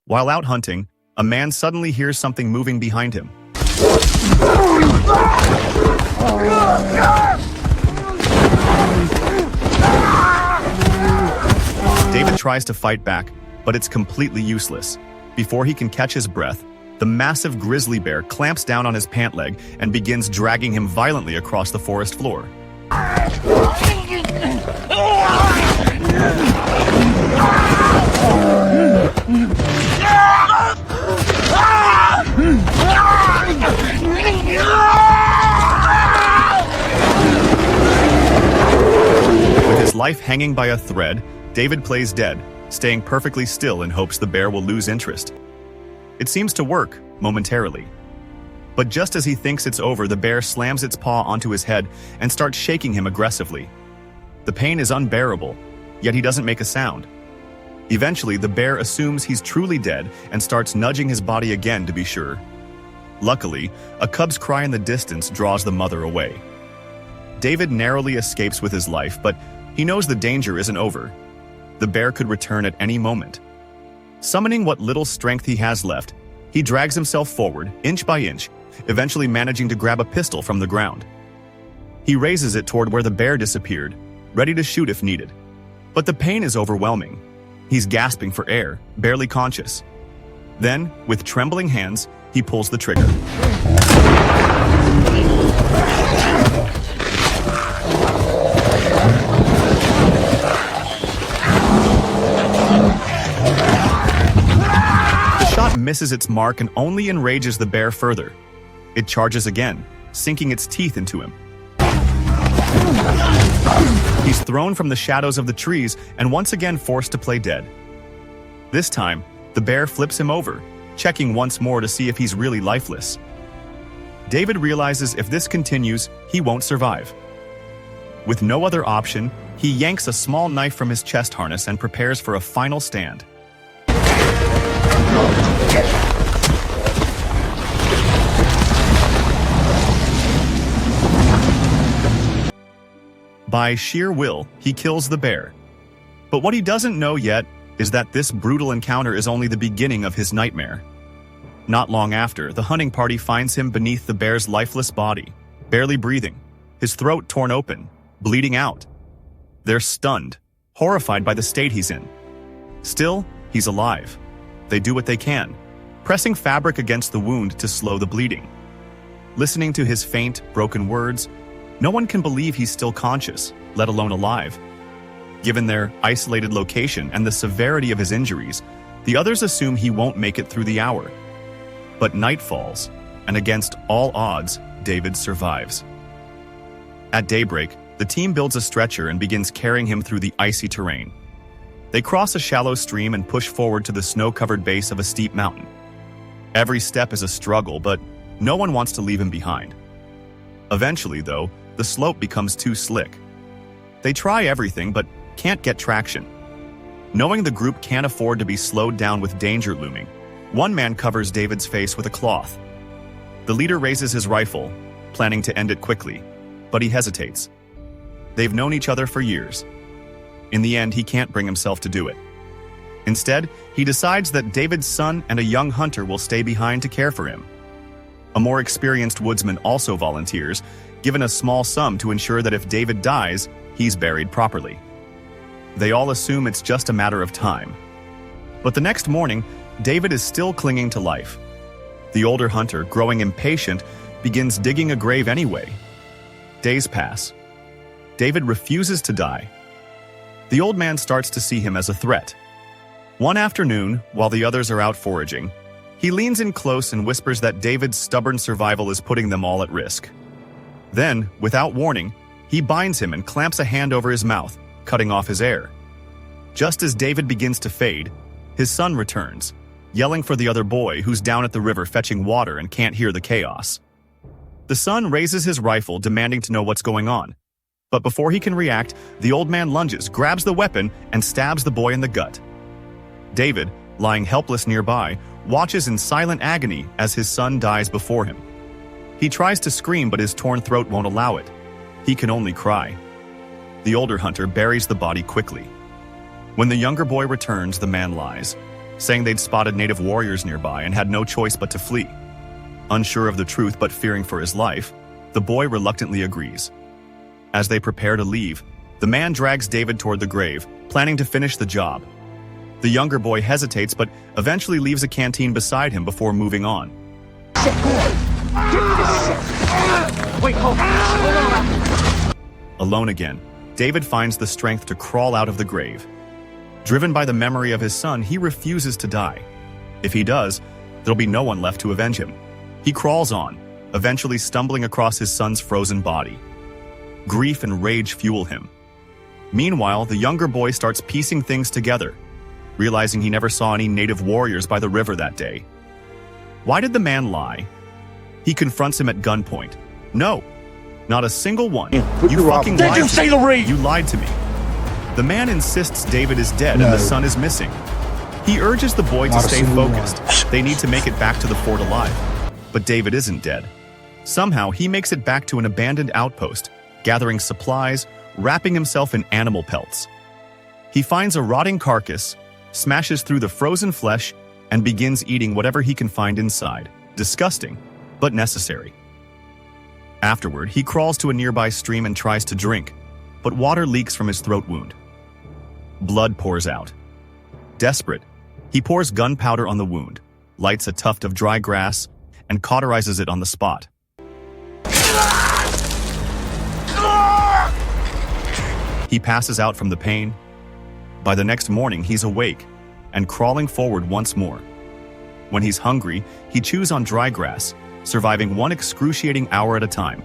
While out hunting, a man suddenly hears something moving behind him. David tries to fight back, but it's completely useless. Before he can catch his breath, the massive grizzly bear clamps down on his pant leg and begins dragging him violently across the forest floor. With his life hanging by a thread, David plays dead, staying perfectly still in hopes the bear will lose interest. It seems to work, momentarily. But just as he thinks it's over, the bear slams its paw onto his head and starts shaking him aggressively. The pain is unbearable, yet he doesn't make a sound. Eventually, the bear assumes he's truly dead and starts nudging his body again to be sure. Luckily, a cub's cry in the distance draws the mother away. David narrowly escapes with his life, but he knows the danger isn't over. The bear could return at any moment. Summoning what little strength he has left, he drags himself forward, inch by inch, eventually managing to grab a pistol from the ground. He raises it toward where the bear disappeared, ready to shoot if needed. But the pain is overwhelming. He's gasping for air, barely conscious. Then, with trembling hands, he pulls the trigger. The shot misses its mark and only enrages the bear further. It charges again, sinking its teeth into him. He's thrown from the shadows of the trees and once again forced to play dead. This time, the bear flips him over, checking once more to see if he's really lifeless. David realizes if this continues, he won't survive. With no other option, he yanks a small knife from his chest harness and prepares for a final stand. By sheer will, he kills the bear. But what he doesn't know yet is that this brutal encounter is only the beginning of his nightmare. Not long after, the hunting party finds him beneath the bear's lifeless body, barely breathing, his throat torn open, bleeding out. They're stunned, horrified by the state he's in. Still, he's alive. They do what they can, pressing fabric against the wound to slow the bleeding. Listening to his faint, broken words, no one can believe he's still conscious, let alone alive. Given their isolated location and the severity of his injuries, the others assume he won't make it through the hour. But night falls, and against all odds, David survives. At daybreak, the team builds a stretcher and begins carrying him through the icy terrain. They cross a shallow stream and push forward to the snow-covered base of a steep mountain. Every step is a struggle, but no one wants to leave him behind. Eventually, though, the slope becomes too slick. They try everything, but can't get traction. Knowing the group can't afford to be slowed down with danger looming, one man covers David's face with a cloth. The leader raises his rifle, planning to end it quickly, but he hesitates. They've known each other for years. In the end, he can't bring himself to do it. Instead, he decides that David's son and a young hunter will stay behind to care for him. A more experienced woodsman also volunteers, given a small sum to ensure that if David dies, he's buried properly. They all assume it's just a matter of time. But the next morning, David is still clinging to life. The older hunter, growing impatient, begins digging a grave anyway. Days pass. David refuses to die. The old man starts to see him as a threat. One afternoon, while the others are out foraging, he leans in close and whispers that David's stubborn survival is putting them all at risk. Then, without warning, he binds him and clamps a hand over his mouth, cutting off his air. Just as David begins to fade, his son returns, yelling for the other boy who's down at the river fetching water and can't hear the chaos. The son raises his rifle, demanding to know what's going on. But before he can react, the old man lunges, grabs the weapon, and stabs the boy in the gut. David, lying helpless nearby, watches in silent agony as his son dies before him. He tries to scream, but his torn throat won't allow it. He can only cry. The older hunter buries the body quickly. When the younger boy returns, the man lies, saying they'd spotted native warriors nearby and had no choice but to flee. Unsure of the truth but fearing for his life, the boy reluctantly agrees. As they prepare to leave, the man drags David toward the grave, planning to finish the job. The younger boy hesitates but eventually leaves a canteen beside him before moving on. Alone again, David finds the strength to crawl out of the grave. Driven by the memory of his son, he refuses to die. If he does, there'll be no one left to avenge him. He crawls on, eventually stumbling across his son's frozen body. Grief and rage fuel him. Meanwhile, the younger boy starts piecing things together, realizing he never saw any native warriors by the river that day. Why did the man lie? He confronts him at gunpoint. No, not a single one. You fucking lied to me. You lied to me. The man insists David is dead and the son is missing. He urges the boy to stay focused. They need to make it back to the fort alive. But David isn't dead. Somehow, he makes it back to an abandoned outpost, gathering supplies, wrapping himself in animal pelts. He finds a rotting carcass, smashes through the frozen flesh, and begins eating whatever he can find inside. Disgusting, but necessary. Afterward, he crawls to a nearby stream and tries to drink, but water leaks from his throat wound. Blood pours out. Desperate, he pours gunpowder on the wound, lights a tuft of dry grass, and cauterizes it on the spot. He passes out from the pain. By the next morning, he's awake and crawling forward once more. When he's hungry, he chews on dry grass, surviving one excruciating hour at a time.